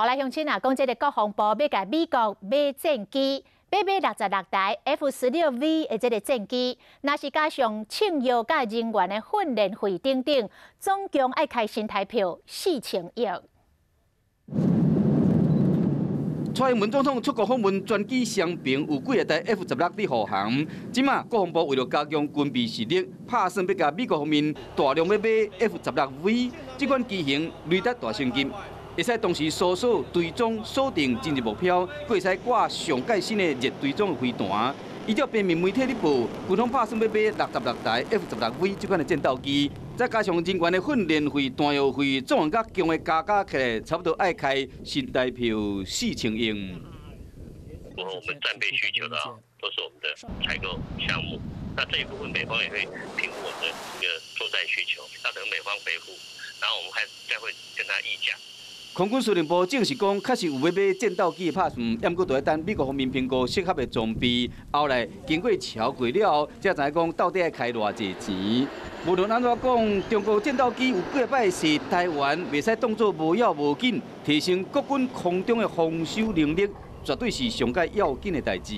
后来乡亲啊，讲这个国防部要甲美国买战机，买66台 F-16V 的这个战机，若是加上庆祝甲人员的训练费等等，总共爱开新台票4000亿。蔡英文总统出国访问专机伤病，有几台 F-16护航。即马国防部为了加强军备实力，打算要甲美国方面大量要买 F-16V， 这款机型雷达大先进。 会使同时搜索、追踪、锁定真实目标，佫会使挂上盖新的热追踪飞弹。依照平民媒体日报，军方打算要买66台 F-16V 这款的战斗机，再加上人员的训练费、弹药费，总共甲共的加起来，差不多爱开新台票4000亿。符合我们战备需求的都是我们的采购项目。那这一部分美方也会评估我们的这个作战需求，要等美方回复，然后我们再会跟他议价。 空军司令部证实讲，确实有要买战斗机的拍算，不过就要等美国方面评估适合的装备，后来经过超过了后，才知影讲到底要开偌济钱。无论安怎讲，中国战斗机有几摆是台湾袂使当作无要无紧，提升国军空中的防守能力，绝对是上界要紧的代志。